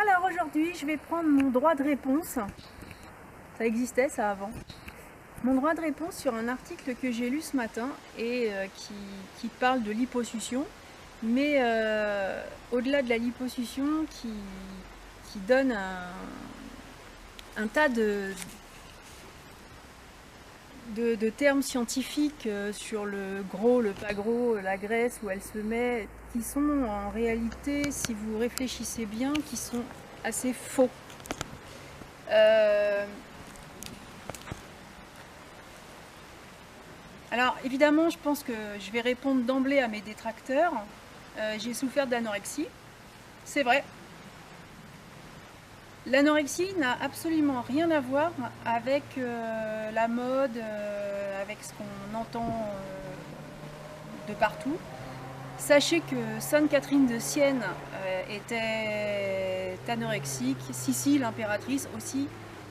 Alors aujourd'hui, je vais prendre mon droit de réponse. Ça existait ça avant. Mon droit de réponse sur un article que j'ai lu ce matin et qui parle de liposuction, mais au-delà de la liposuction, qui donne un tas de termes scientifiques sur le gros, le pas gros, la graisse, où elle se met, qui sont en réalité, si vous réfléchissez bien, qui sont assez faux. Alors évidemment, je pense que je vais répondre d'emblée à mes détracteurs. J'ai souffert d'anorexie, c'est vrai. L'anorexie n'a absolument rien à voir avec la mode, avec ce qu'on entend de partout. Sachez que Sainte Catherine de Sienne était anorexique, Sissi l'impératrice aussi,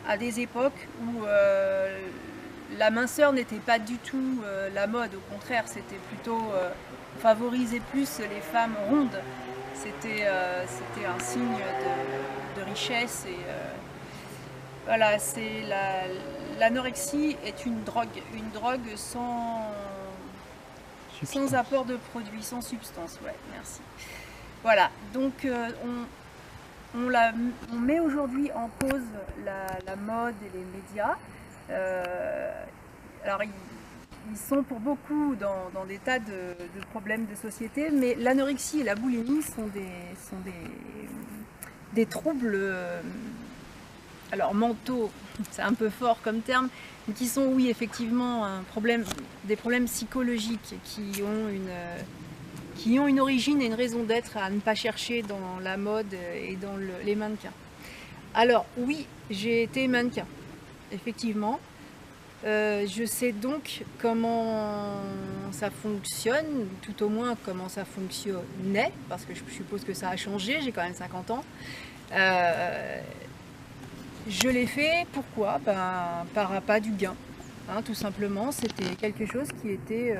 à des époques où la minceur n'était pas du tout la mode, au contraire, c'était plutôt favoriser plus les femmes rondes. C'était un signe de richesse et voilà, l'anorexie est une drogue sans apport de produits, sans substance. Ouais, merci. Voilà, donc on met aujourd'hui en cause la mode et les médias. Alors ils sont pour beaucoup dans des tas de problèmes de société, mais l'anorexie et la boulimie sont des troubles alors mentaux, c'est un peu fort comme terme, mais qui sont oui effectivement des problèmes psychologiques qui ont une origine et une raison d'être à ne pas chercher dans la mode et dans les mannequins. Alors oui, j'ai été mannequin, effectivement. Je sais donc comment ça fonctionne, tout au moins comment ça fonctionnait, parce que je suppose que ça a changé, j'ai quand même 50 ans. Je l'ai fait, pourquoi? Par appât du gain, hein, tout simplement. C'était quelque chose qui était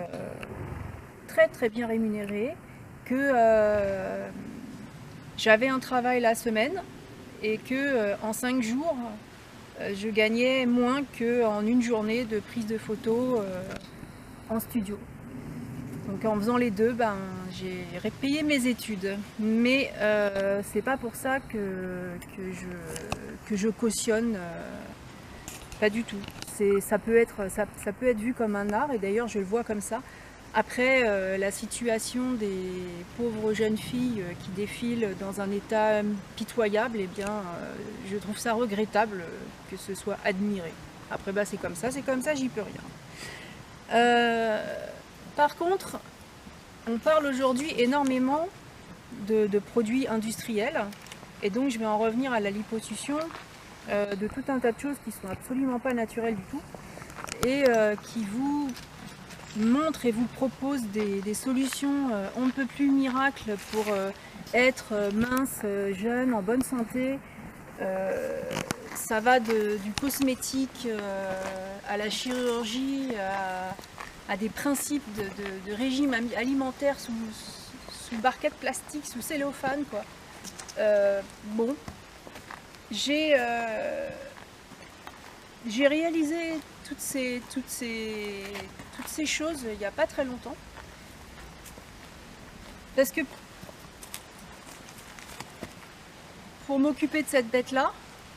très très bien rémunéré, que j'avais un travail la semaine et que en 5 jours, je gagnais moins qu'en une journée de prise de photos en studio. Donc en faisant les deux, j'ai repayé mes études. Mais c'est pas pour ça que je cautionne, pas du tout. Ça peut être vu comme un art, et d'ailleurs je le vois comme ça. Après, la situation des pauvres jeunes filles qui défilent dans un état pitoyable, eh bien, je trouve ça regrettable que ce soit admiré. Après, c'est comme ça, j'y peux rien. Par contre, on parle aujourd'hui énormément de produits industriels, et donc je vais en revenir à la liposuction, de tout un tas de choses qui sont absolument pas naturelles du tout, et qui vous montre et vous propose des solutions on ne peut plus miracles pour être mince, jeune, en bonne santé. Ça va du cosmétique à la chirurgie, à des principes de régime alimentaire sous barquette plastique, sous cellophane, quoi. Bon, j'ai réalisé toutes ces choses il n'y a pas très longtemps, parce que pour m'occuper de cette bête là,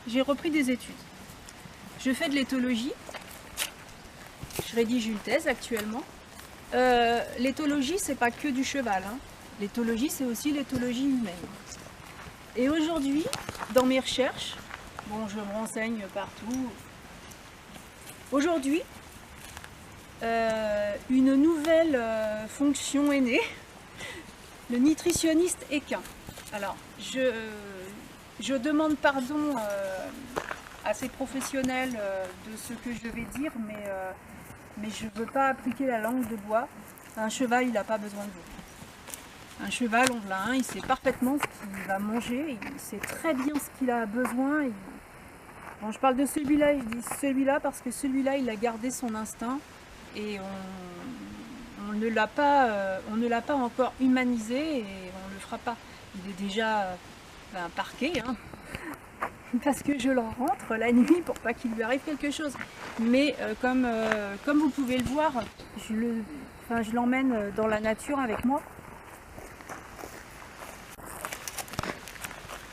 j'ai repris des études. Je fais de l'éthologie, je rédige une thèse actuellement. L'éthologie, c'est pas que du cheval, hein. L'éthologie, c'est aussi l'éthologie humaine. Et aujourd'hui, dans mes recherches, bon, je me renseigne partout. Aujourd'hui, une nouvelle fonction est née, le nutritionniste équin. Alors, je demande pardon à ces professionnels de ce que je vais dire, mais je ne veux pas appliquer la langue de bois. Un cheval, il n'a pas besoin de veau. Un cheval, on l'a un, il sait parfaitement ce qu'il va manger, il sait très bien ce qu'il a besoin. Quand je parle de celui-là, je dis celui-là parce que celui-là, il a gardé son instinct et on ne l'a pas encore humanisé et on ne le fera pas. Il est déjà parqué, hein. parce que je le rentre la nuit pour pas qu'il lui arrive quelque chose. Mais comme vous pouvez le voir, je l'emmène dans la nature avec moi.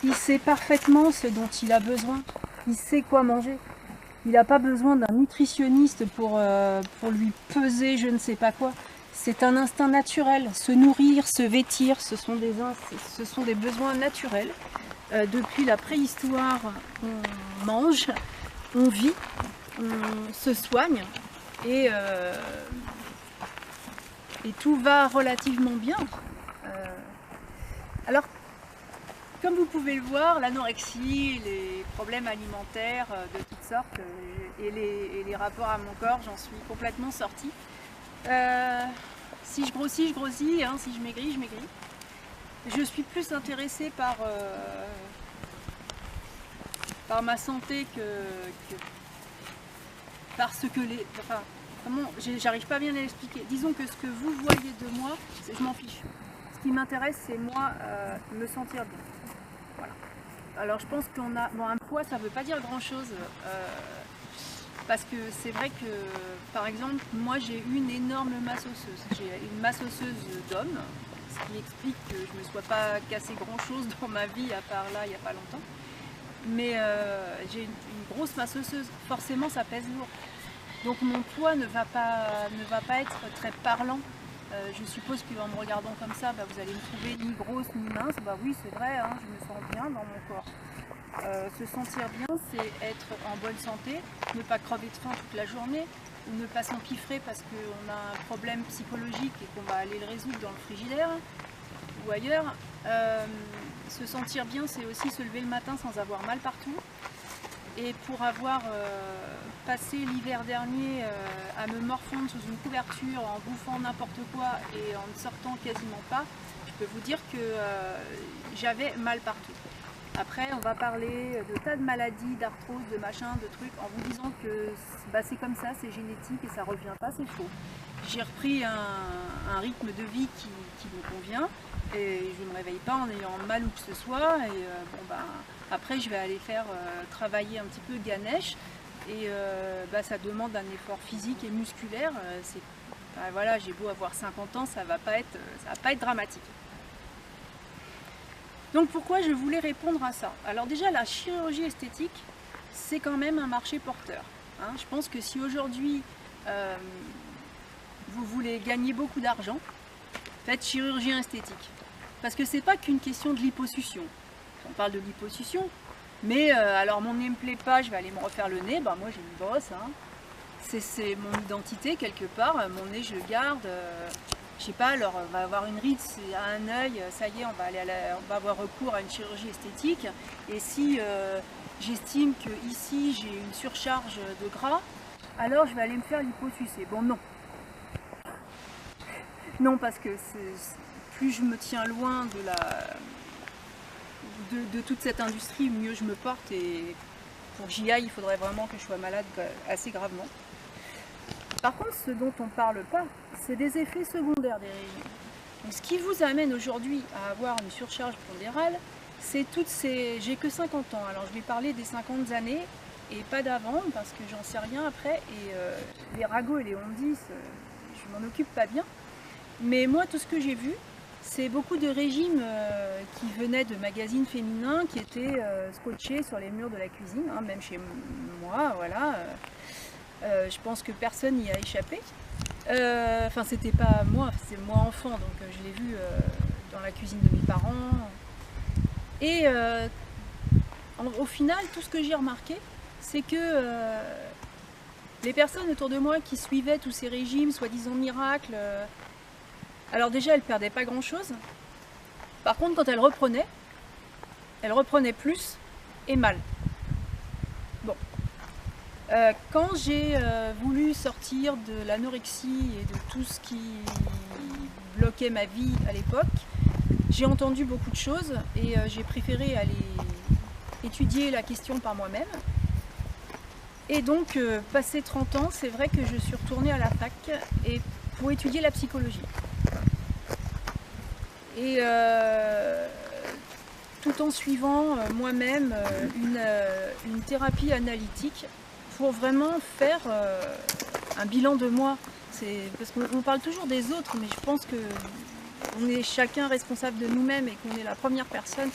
Il sait parfaitement ce dont il a besoin, il sait quoi manger. Il n'a pas besoin d'un nutritionniste pour lui peser je ne sais pas quoi. C'est un instinct naturel. Se nourrir, se vêtir, ce sont des besoins naturels. Depuis la préhistoire, on mange, on vit, on se soigne et tout va relativement bien. Alors, comme vous pouvez le voir, l'anorexie, les problèmes alimentaires de toutes sortes et les rapports à mon corps, j'en suis complètement sortie. Si je grossis, je grossis, hein, si je maigris, je maigris. Je suis plus intéressée par ma santé que par ce que les... Enfin, comment, j'arrive pas bien à l'expliquer. Disons que ce que vous voyez de moi, je m'en fiche. Ce qui m'intéresse, c'est moi me sentir bien. Voilà. Alors je pense qu'on a... Bon, un poids, ça veut pas dire grand-chose. Parce que c'est vrai que, par exemple, moi j'ai une énorme masse osseuse. J'ai une masse osseuse d'homme, ce qui explique que je ne me sois pas cassé grand-chose dans ma vie, à part là, il n'y a pas longtemps. Mais j'ai une grosse masse osseuse, forcément ça pèse lourd. Donc mon poids ne va pas être très parlant. Je suppose qu'en me regardant comme ça, bah, vous allez me trouver ni grosse ni mince. Bah oui, c'est vrai, hein, je me sens bien dans mon corps. Se sentir bien, c'est être en bonne santé, ne pas crever de faim toute la journée, ne pas s'empiffrer parce qu'on a un problème psychologique et qu'on va aller le résoudre dans le frigidaire ou ailleurs. Se sentir bien, c'est aussi se lever le matin sans avoir mal partout. Et pour avoir passé l'hiver dernier à me morfondre sous une couverture, en bouffant n'importe quoi et en ne sortant quasiment pas, je peux vous dire que j'avais mal partout. Après, on va parler de tas de maladies, d'arthrose, de machin, de trucs, en vous disant que bah, c'est comme ça, c'est génétique et ça revient pas, c'est faux. J'ai repris un rythme de vie qui me convient et je ne me réveille pas en ayant mal où que ce soit. Et bon, bah, après, je vais aller faire travailler un petit peu Ganesh et bah, ça demande un effort physique et musculaire. Bah, voilà, j'ai beau avoir 50 ans, ça va pas être dramatique. Donc pourquoi je voulais répondre à ça? Alors déjà, la chirurgie esthétique, c'est quand même un marché porteur. Hein. Je pense que si aujourd'hui vous voulez gagner beaucoup d'argent, faites chirurgien esthétique. Parce que c'est pas qu'une question de liposuction. On parle de liposuction, mais alors mon nez me plaît pas, je vais aller me refaire le nez, bah moi j'ai une brosse. Hein. C'est mon identité quelque part, mon nez je le garde. Je sais pas, alors on va avoir une ride à un œil, ça y est, on va avoir recours à une chirurgie esthétique. Et si j'estime que ici j'ai une surcharge de gras, alors je vais aller me faire liposucer. Bon, non. Non, parce que plus je me tiens loin de toute cette industrie, mieux je me porte. Et pour que j'y aille, il faudrait vraiment que je sois malade assez gravement. Par contre, ce dont on ne parle pas, c'est des effets secondaires des régimes. Donc, ce qui vous amène aujourd'hui à avoir une surcharge pondérale, c'est toutes ces... J'ai que 50 ans, alors je vais parler des 50 années et pas d'avant, parce que j'en sais rien après, et les ragots et les ondis, je m'en occupe pas bien. Mais moi, tout ce que j'ai vu, c'est beaucoup de régimes qui venaient de magazines féminins, qui étaient scotchés sur les murs de la cuisine, hein, même chez moi, voilà. Je pense que personne n'y a échappé. Enfin, c'était pas moi, c'est moi enfant, donc je l'ai vu dans la cuisine de mes parents. Et au final, tout ce que j'ai remarqué, c'est que les personnes autour de moi qui suivaient tous ces régimes, soi-disant miracles, alors déjà, elles perdaient pas grand-chose. Par contre, quand elles reprenaient plus et mal. Bon. Quand j'ai voulu sortir de l'anorexie et de tout ce qui bloquait ma vie à l'époque, j'ai entendu beaucoup de choses et j'ai préféré aller étudier la question par moi-même. Et donc, passé 30 ans, c'est vrai que je suis retournée à la fac pour étudier la psychologie. Et tout en suivant moi-même une thérapie analytique pour vraiment faire un bilan de moi. Parce qu'on parle toujours des autres, mais je pense qu'on est chacun responsable de nous-mêmes et qu'on est la première personne.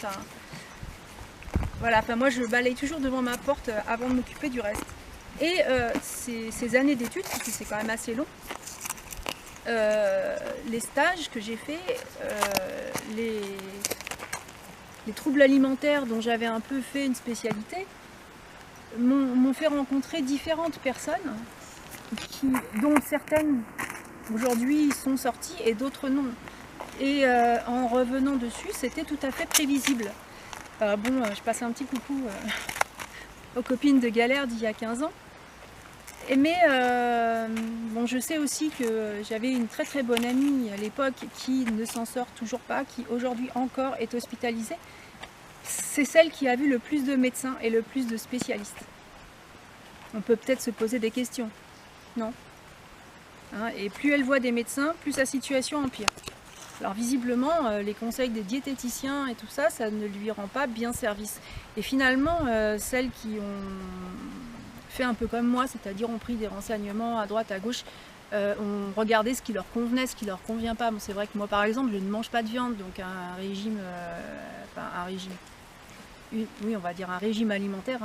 Voilà, moi je balaye toujours devant ma porte avant de m'occuper du reste. Et ces années d'études, parce que c'est quand même assez long, les stages que j'ai faits, les troubles alimentaires dont j'avais un peu fait une spécialité, m'ont fait rencontrer différentes personnes, dont certaines aujourd'hui sont sorties et d'autres non. Et en revenant dessus, c'était tout à fait prévisible. Je passe un petit coucou aux copines de galère d'il y a 15 ans. Mais je sais aussi que j'avais une très très bonne amie à l'époque qui ne s'en sort toujours pas, qui aujourd'hui encore est hospitalisée. C'est celle qui a vu le plus de médecins et le plus de spécialistes. On peut peut-être se poser des questions, non? Et plus elle voit des médecins, plus sa situation empire. Alors visiblement, les conseils des diététiciens et tout ça, ça ne lui rend pas bien service. Et finalement, celles qui ont fait un peu comme moi, c'est-à-dire ont pris des renseignements à droite, à gauche, ont regardé ce qui leur convenait, ce qui leur convient pas. Bon, c'est vrai que moi, par exemple, je ne mange pas de viande, donc un régime, oui, on va dire un régime alimentaire,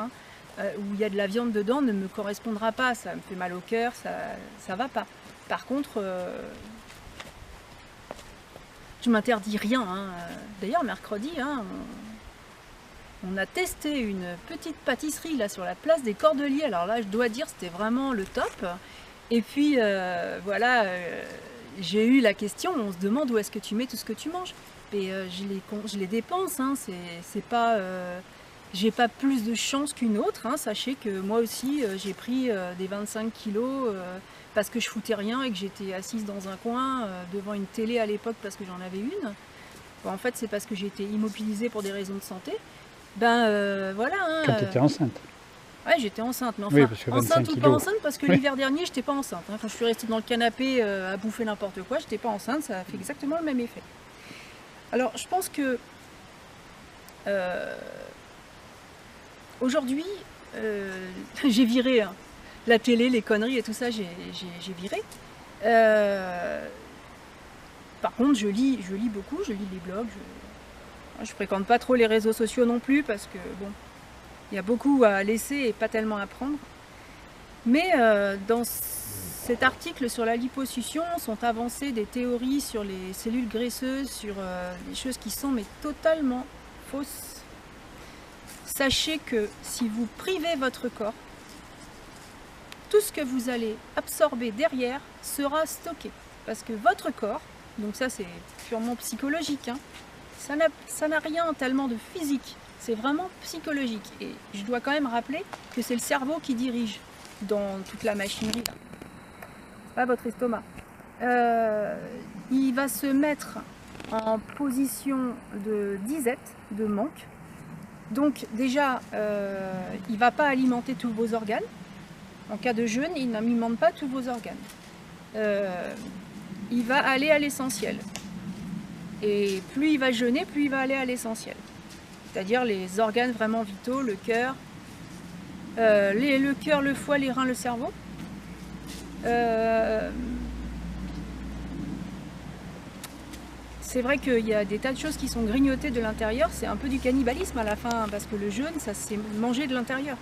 où il y a de la viande dedans, ne me correspondra pas. Ça me fait mal au cœur, ça va pas. Par contre, je m'interdis rien. D'ailleurs, mercredi, on a testé une petite pâtisserie là sur la place des Cordeliers. Alors là, je dois dire, c'était vraiment le top. Et puis, voilà, j'ai eu la question, on se demande où est-ce que tu mets tout ce que tu manges. Et je les dépense, c'est pas... j'ai pas plus de chance qu'une autre. Sachez que moi aussi, j'ai pris des 25 kilos parce que je foutais rien et que j'étais assise dans un coin devant une télé à l'époque parce que j'en avais une. En fait, c'est parce que j'ai été immobilisée pour des raisons de santé. Voilà. Quand tu étais enceinte. Ouais, j'étais enceinte, mais enfin, oui, parce que enceinte ou kilos. pas enceinte, parce que l'hiver dernier, j'étais pas enceinte. Quand je suis restée dans le canapé à bouffer n'importe quoi, j'étais pas enceinte, ça a fait exactement le même effet. Alors, je pense que aujourd'hui, j'ai viré la télé, les conneries et tout ça, j'ai viré. Par contre, je lis beaucoup, je lis les blogs. Je fréquente pas trop les réseaux sociaux non plus parce que bon, il y a beaucoup à laisser et pas tellement à prendre. Mais dans cet article sur la liposuction sont avancées des théories sur les cellules graisseuses, sur des choses qui sont mais totalement fausses. Sachez que si vous privez votre corps, tout ce que vous allez absorber derrière sera stocké. Parce que votre corps, donc ça c'est purement psychologique, ça n'a rien tellement de physique, c'est vraiment psychologique. Et je dois quand même rappeler que c'est le cerveau qui dirige dans toute la machinerie, là. Pas votre estomac. Il va se mettre en position de disette, de manque. Donc déjà, il ne va pas alimenter tous vos organes. En cas de jeûne, il n'alimente pas tous vos organes. Il va aller à l'essentiel. Et plus il va jeûner, plus il va aller à l'essentiel. C'est-à-dire les organes vraiment vitaux, le cœur, le cœur, le foie, les reins, le cerveau. C'est vrai qu'il y a des tas de choses qui sont grignotées de l'intérieur. C'est un peu du cannibalisme à la fin, parce que le jeûne, ça c'est manger de l'intérieur.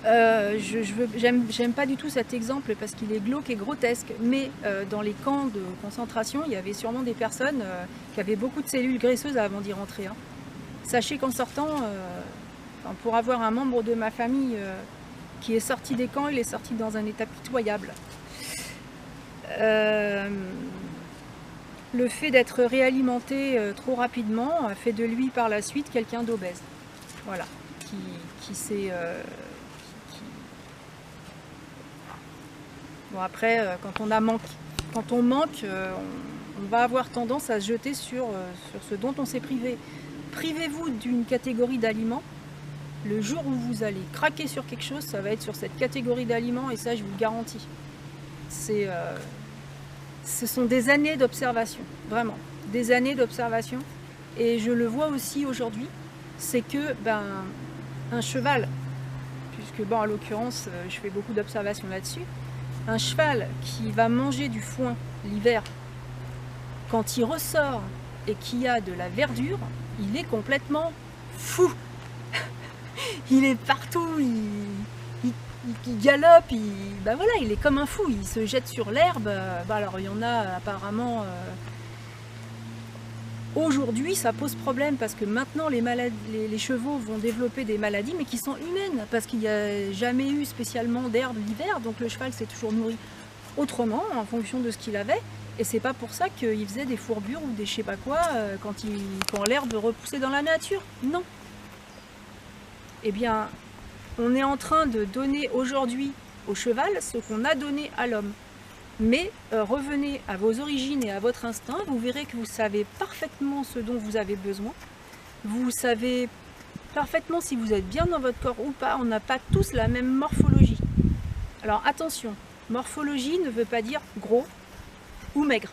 J'aime pas du tout cet exemple parce qu'il est glauque et grotesque, mais dans les camps de concentration, il y avait sûrement des personnes qui avaient beaucoup de cellules graisseuses avant d'y rentrer. Sachez qu'en sortant, pour avoir un membre de ma famille qui est sorti des camps, il est sorti dans un état pitoyable. Le fait d'être réalimenté trop rapidement a fait de lui par la suite quelqu'un d'obèse. Voilà, qui s'est... Bon après, quand on manque, on va avoir tendance à se jeter sur ce dont on s'est privé. Privez-vous d'une catégorie d'aliments. Le jour où vous allez craquer sur quelque chose, ça va être sur cette catégorie d'aliments et ça, je vous le garantis. Ce sont des années d'observation, vraiment, des années d'observation. et je le vois aussi aujourd'hui, c'est que un cheval, puisque bon, en l'occurrence je fais beaucoup d'observations là-dessus, un cheval qui va manger du foin l'hiver, quand il ressort et qu'il y a de la verdure, il est complètement fou. Il est partout, il galope, voilà, il est comme un fou, il se jette sur l'herbe. Alors il y en a apparemment... Aujourd'hui, ça pose problème parce que maintenant les chevaux vont développer des maladies, mais qui sont humaines, parce qu'il n'y a jamais eu spécialement d'herbe l'hiver, donc le cheval s'est toujours nourri autrement, en fonction de ce qu'il avait, et c'est pas pour ça qu'il faisait des fourbures ou des je sais pas quoi quand l'herbe repoussait dans la nature. Non. Eh bien, on est en train de donner aujourd'hui au cheval ce qu'on a donné à l'homme. Mais revenez à vos origines et à votre instinct, vous verrez que vous savez parfaitement ce dont vous avez besoin. Vous savez parfaitement si vous êtes bien dans votre corps ou pas. On n'a pas tous la même morphologie. Alors attention, morphologie ne veut pas dire gros ou maigre.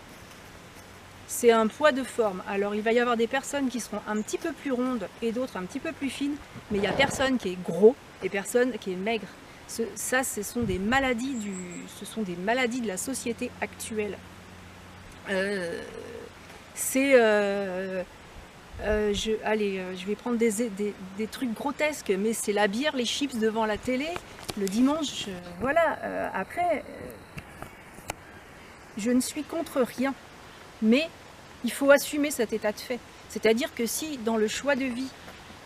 C'est un poids de forme. Alors il va y avoir des personnes qui seront un petit peu plus rondes et d'autres un petit peu plus fines, mais il n'y a personne qui est gros et personne qui est maigre. Ce sont des maladies de la société actuelle. Je vais prendre des trucs grotesques, mais c'est la bière, les chips devant la télé, le dimanche, voilà. Après, je ne suis contre rien, mais il faut assumer cet état de fait. C'est-à-dire que si, dans le choix de vie,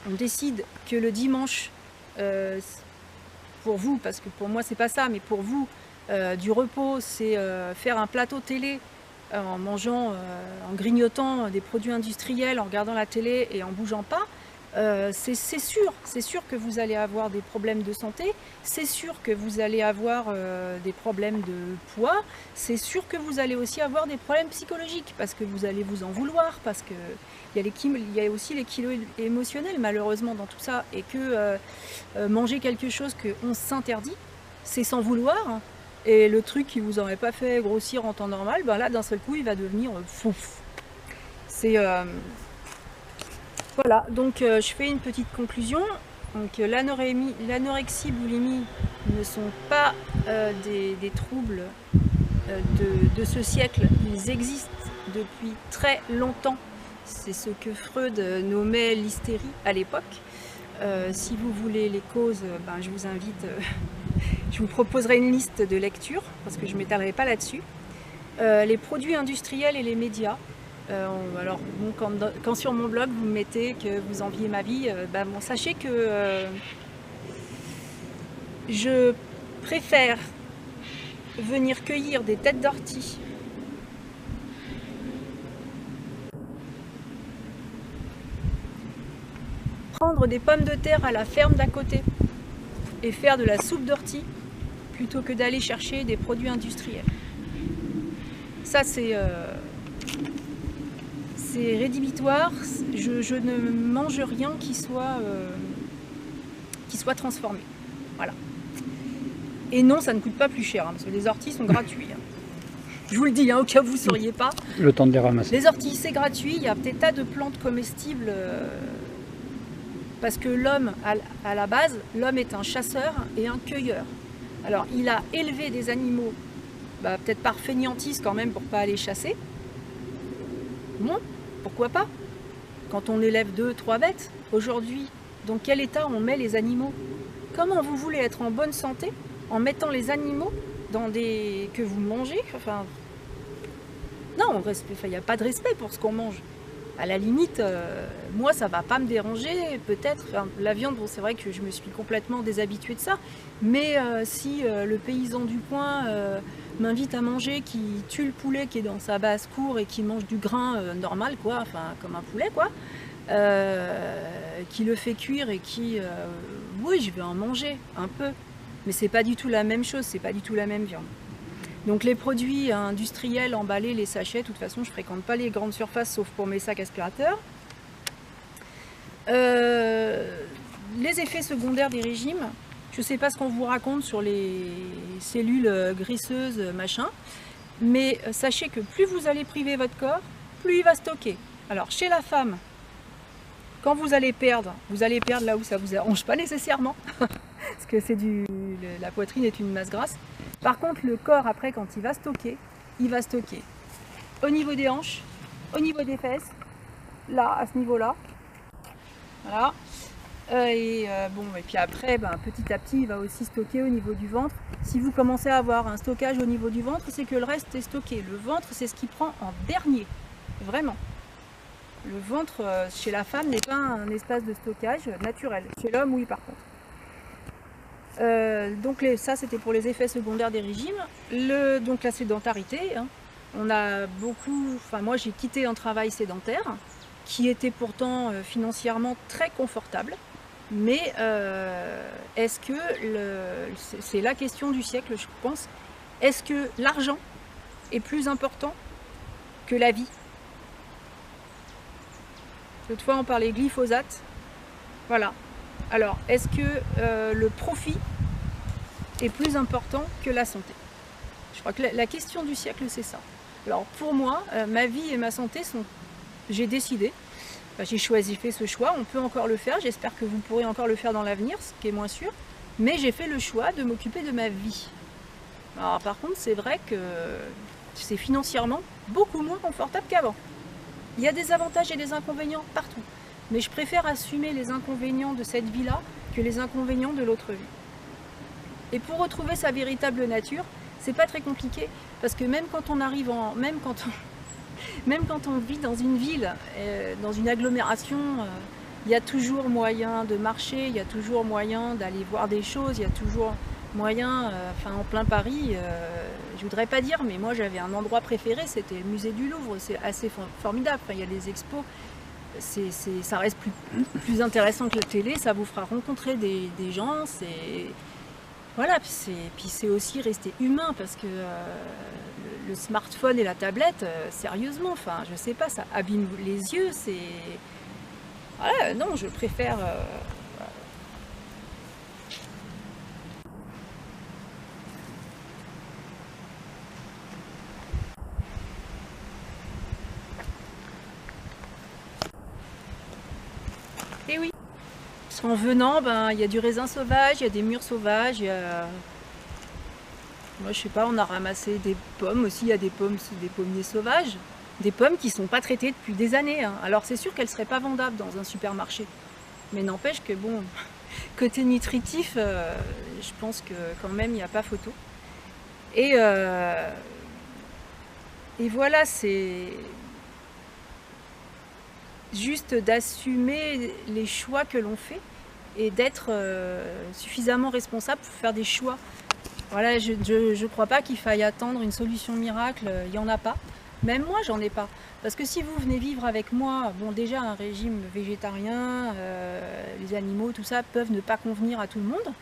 on décide que le dimanche, pour vous, parce que pour moi c'est pas ça, mais pour vous, du repos, c'est faire un plateau télé en mangeant, en grignotant des produits industriels, en regardant la télé et en bougeant pas, c'est sûr que vous allez avoir des problèmes de santé, c'est sûr que vous allez avoir des problèmes de poids, c'est sûr que vous allez aussi avoir des problèmes psychologiques, parce que vous allez vous en vouloir, parce que il y a aussi les kilos émotionnels malheureusement dans tout ça, et que manger quelque chose qu'on s'interdit, c'est s'en vouloir, et le truc qui vous aurait pas fait grossir en temps normal, là d'un seul coup il va devenir fouf. C'est... Voilà, donc je fais une petite conclusion. Donc l'anorexie, boulimie ne sont pas des troubles de ce siècle. Ils existent depuis très longtemps. C'est ce que Freud nommait l'hystérie à l'époque. Si vous voulez les causes, je vous invite, je vous proposerai une liste de lecture, parce que je ne m'étalerai pas là-dessus. Les produits industriels et les médias. Alors bon, quand sur mon blog vous mettez que vous enviez ma vie, sachez que je préfère venir cueillir des têtes d'ortie prendre des pommes de terre à la ferme d'à côté et faire de la soupe d'ortie plutôt que d'aller chercher des produits industriels. Ça c'est rédhibitoire. Je ne mange rien qui soit transformé. Voilà. Et non, ça ne coûte pas plus cher, parce que les orties sont gratuits. Je vous le dis, au cas où vous ne sauriez pas. Le temps de les ramasser. Les orties, c'est gratuit. Il y a des tas de plantes comestibles. Parce que l'homme, à la base, l'homme est un chasseur et un cueilleur. Alors, il a élevé des animaux, peut-être par fainéantise quand même, pour ne pas aller chasser. Bon, pourquoi pas? Quand on élève 2-3 bêtes, aujourd'hui, dans quel état on met les animaux? Comment vous voulez être en bonne santé en mettant les animaux dans des... que vous mangez? Non, il n'y a pas de respect pour ce qu'on mange. À la limite, moi ça va pas me déranger, peut-être, la viande, bon, c'est vrai que je me suis complètement déshabituée de ça, mais si le paysan du coin m'invite à manger, qui tue le poulet qui est dans sa basse-cour et qui mange du grain normal, quoi, comme un poulet, quoi, qui le fait cuire et qui... oui, je vais en manger un peu, mais c'est pas du tout la même chose, c'est pas du tout la même viande. Donc les produits industriels, emballés, les sachets, de toute façon je fréquente pas les grandes surfaces sauf pour mes sacs aspirateurs. Les effets secondaires des régimes, je sais pas ce qu'on vous raconte sur les cellules graisseuses, machin, mais sachez que plus vous allez priver votre corps, plus il va stocker. Alors chez la femme, Quand vous allez perdre là où ça vous arrange pas nécessairement, parce que c'est la poitrine est une masse grasse. Par contre, le corps, après, quand il va stocker au niveau des hanches, au niveau des fesses, là, à ce niveau-là. Voilà. Et puis après, petit à petit, il va aussi stocker au niveau du ventre. Si vous commencez à avoir un stockage au niveau du ventre, c'est que le reste est stocké. Le ventre, c'est ce qui prend en dernier, vraiment. Le ventre, chez la femme, n'est pas un espace de stockage naturel. Chez l'homme, oui, par contre. Donc ça, c'était pour les effets secondaires des régimes. Donc la sédentarité, hein. On a beaucoup... Enfin, moi, j'ai quitté un travail sédentaire qui était pourtant financièrement très confortable. Mais est-ce que, c'est la question du siècle, je pense, est-ce que l'argent est plus important que la vie? L'autre fois, on parlait glyphosate. Voilà. Alors, est-ce que le profit est plus important que la santé? Je crois que la question du siècle, c'est ça. Alors, pour moi, ma vie et ma santé sont... J'ai décidé. J'ai choisi, fait ce choix, on peut encore le faire, j'espère que vous pourrez encore le faire dans l'avenir, ce qui est moins sûr, mais j'ai fait le choix de m'occuper de ma vie. Alors par contre, c'est vrai que c'est financièrement beaucoup moins confortable qu'avant. Il y a des avantages et des inconvénients partout, mais je préfère assumer les inconvénients de cette vie-là que les inconvénients de l'autre vie. Et pour retrouver sa véritable nature, c'est pas très compliqué, parce que même quand on arrive en... Même quand on vit dans une ville, dans une agglomération, il y a toujours moyen de marcher, il y a toujours moyen d'aller voir des choses, il y a toujours moyen, en plein Paris, je voudrais pas dire, mais moi j'avais un endroit préféré, c'était le musée du Louvre, c'est assez formidable, il y a les expos, ça reste plus intéressant que la télé, ça vous fera rencontrer des gens, voilà, puis c'est aussi rester humain, parce que le smartphone et la tablette, sérieusement, je sais pas, ça abîme les yeux, c'est... Voilà, non, je préfère... Et oui, parce qu'en venant, il y a du raisin sauvage, il y a des mûres sauvages, moi, je sais pas, on a ramassé des pommes aussi, il y a des pommiers sauvages, des pommes qui sont pas traitées depuis des années, hein. Alors c'est sûr qu'elles seraient pas vendables dans un supermarché, mais n'empêche que bon, côté nutritif, je pense que quand même il n'y a pas photo. Et voilà, c'est juste d'assumer les choix que l'on fait et d'être suffisamment responsable pour faire des choix. Voilà, je ne crois pas qu'il faille attendre une solution miracle, il n'y en a pas. Même moi, j'en ai pas. Parce que si vous venez vivre avec moi, bon déjà un régime végétarien, les animaux, tout ça, peuvent ne pas convenir à tout le monde.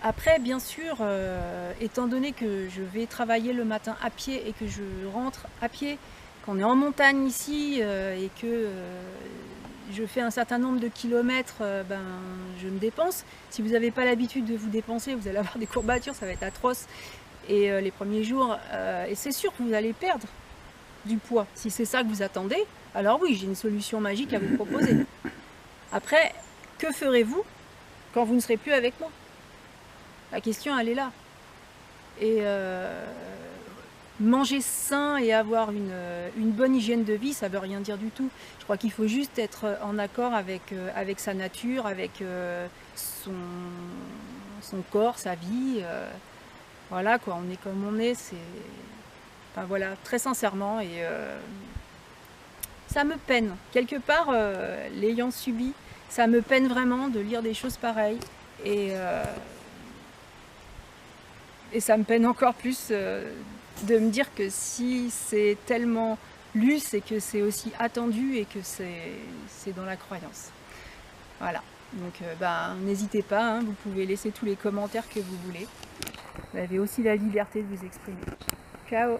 Après, bien sûr, étant donné que je vais travailler le matin à pied et que je rentre à pied, qu'on est en montagne ici et que je fais un certain nombre de kilomètres, je me dépense. Si vous n'avez pas l'habitude de vous dépenser, vous allez avoir des courbatures, ça va être atroce. Et les premiers jours, et c'est sûr que vous allez perdre du poids. Si c'est ça que vous attendez, alors oui, j'ai une solution magique à vous proposer. Après, que ferez-vous quand vous ne serez plus avec moi? La question, elle est là. Et manger sain et avoir une bonne hygiène de vie, ça ne veut rien dire du tout. Je crois qu'il faut juste être en accord avec sa nature, avec son corps, sa vie. Voilà, quoi, on est comme on est, c'est... Enfin voilà, très sincèrement, et ça me peine. Quelque part, l'ayant subi, ça me peine vraiment de lire des choses pareilles. Et ça me peine encore plus de me dire que si c'est tellement lu, c'est que c'est aussi attendu et que c'est dans la croyance. Voilà, donc n'hésitez pas, hein, vous pouvez laisser tous les commentaires que vous voulez. Vous avez aussi la liberté de vous exprimer. Ciao!